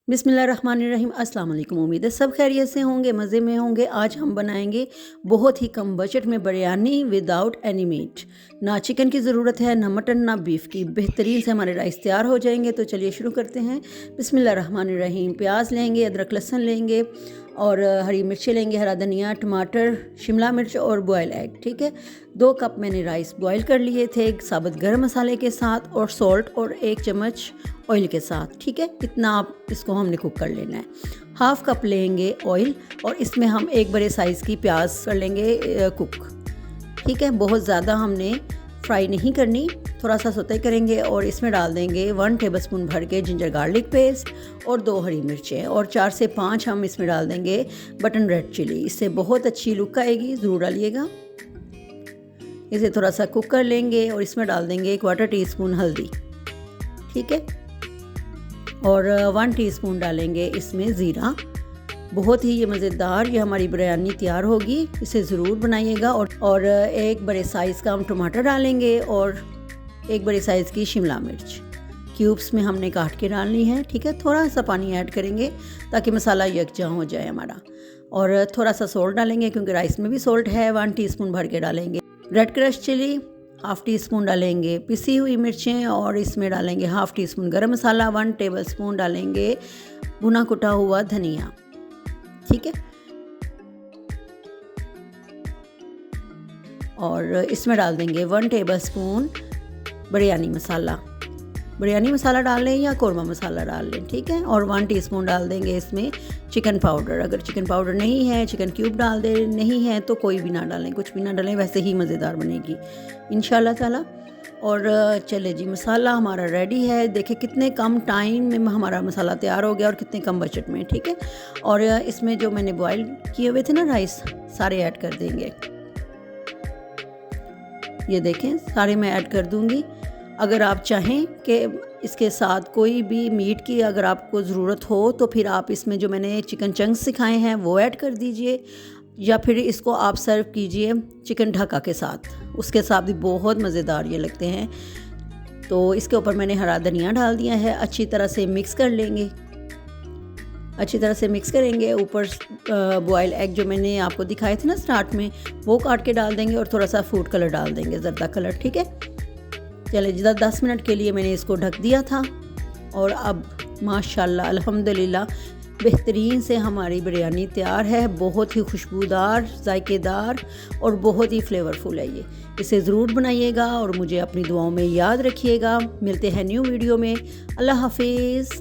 बिस्मिल्लाहिर्रहमानिर्रहीम। अस्सलाम वालेकुम। उम्मीद है सब खैरियत से होंगे, मज़े में होंगे। आज हम बनाएंगे बहुत ही कम बजट में बिरयानी विदाउट एनी मीट। ना चिकन की ज़रूरत है, ना मटन, ना बीफ की। बेहतरीन से हमारे राइस तैयार हो जाएंगे। तो चलिए शुरू करते हैं। बिस्मिल्लाहिर्रहमानिर्रहीम। प्याज लेंगे, अदरक लहसुन लेंगे और हरी मिर्चें लेंगे, हरा धनिया, टमाटर, शिमला मिर्च और बॉयल एग। ठीक है, 2 कप मैंने राइस बॉयल कर लिए थे साबुत गर्म मसाले के साथ और सॉल्ट और 1 चम्मच ऑयल के साथ। ठीक है, इतना आप इसको हमने कुक कर लेना है। 1/2 कप लेंगे ऑयल और इसमें हम एक बड़े साइज़ की प्याज कर लेंगे कुक। ठीक है, बहुत ज़्यादा हमने फ्राई नहीं करनी, थोड़ा सा सौते करेंगे और इसमें डाल देंगे 1 टेबलस्पून भर के जिंजर गार्लिक पेस्ट और 2 हरी मिर्चें और 4 से 5 हम इसमें डाल देंगे बटन रेड चिली। इससे बहुत अच्छी लुक आएगी, ज़रूर डालिएगा। इसे थोड़ा सा कुक कर लेंगे और इसमें डाल देंगे 1/4 टीस्पून हल्दी। ठीक है, और 1 टीस्पून डालेंगे इसमें ज़ीरा। बहुत ही ये मज़ेदार ये हमारी बिरयानी तैयार होगी, इसे ज़रूर बनाइएगा। और एक बड़े साइज़ का हम टमाटर डालेंगे और एक बड़े साइज़ की शिमला मिर्च क्यूब्स में हमने काट के डालनी है। ठीक है, थोड़ा सा पानी ऐड करेंगे ताकि मसाला यकजा हो जाए हमारा। और थोड़ा सा सॉल्ट डालेंगे क्योंकि राइस में भी सॉल्ट है। 1 टीस्पून भर के डालेंगे रेड क्रश चिली, 1/2 टीस्पून डालेंगे पिसी हुई मिर्चें और इसमें डालेंगे 1/2 टीस्पून गरम मसाला, 1 टेबलस्पून डालेंगे भुना कुटा हुआ धनिया। ठीक है, और इसमें डाल देंगे 1 टेबलस्पून बिरयानी मसाला। बिरयानी मसाला डाल लें या कौरमा मसाला डाल लें। ठीक है, और 1 टीस्पून डाल देंगे इसमें चिकन पाउडर। अगर चिकन पाउडर नहीं है, चिकन क्यूब डाल दे, नहीं है तो कोई भी ना डालें, कुछ भी ना डालें, वैसे ही मज़ेदार बनेगी इंशाल्लाह ताला। और चले जी, मसाला हमारा रेडी है। देखिए कितने कम टाइम में हमारा मसाला तैयार हो गया और कितने कम बजट में। ठीक है, और इसमें जो मैंने बॉयल किए हुए थे ना राइस, सारे ऐड कर देंगे। ये देखें, सारे मैं ऐड कर दूंगी। अगर आप चाहें कि इसके साथ कोई भी मीट की अगर आपको ज़रूरत हो तो फिर आप इसमें जो मैंने चिकन चंक्स सिखाए हैं वो ऐड कर दीजिए, या फिर इसको आप सर्व कीजिए चिकन ढक्का के साथ, उसके साथ भी बहुत मज़ेदार ये लगते हैं। तो इसके ऊपर मैंने हरा धनिया डाल दिया है। अच्छी तरह से मिक्स कर लेंगे, अच्छी तरह से मिक्स करेंगे। ऊपर बॉयल एग जो मैंने आपको दिखाए थे ना स्टार्ट में, वो काट के डाल देंगे और थोड़ा सा फूड कलर डाल देंगे, ज़र्दा कलर। ठीक है, चले जिधर 10 मिनट के लिए मैंने इसको ढक दिया था और अब माशाल्लाह अल्हम्दुलिल्लाह बेहतरीन से हमारी बिरयानी तैयार है। बहुत ही खुशबूदार, जायकेदार और बहुत ही फ्लेवरफुल है ये। इसे ज़रूर बनाइएगा और मुझे अपनी दुआओं में याद रखिएगा। मिलते हैं न्यू वीडियो में। अल्लाह हाफिज़।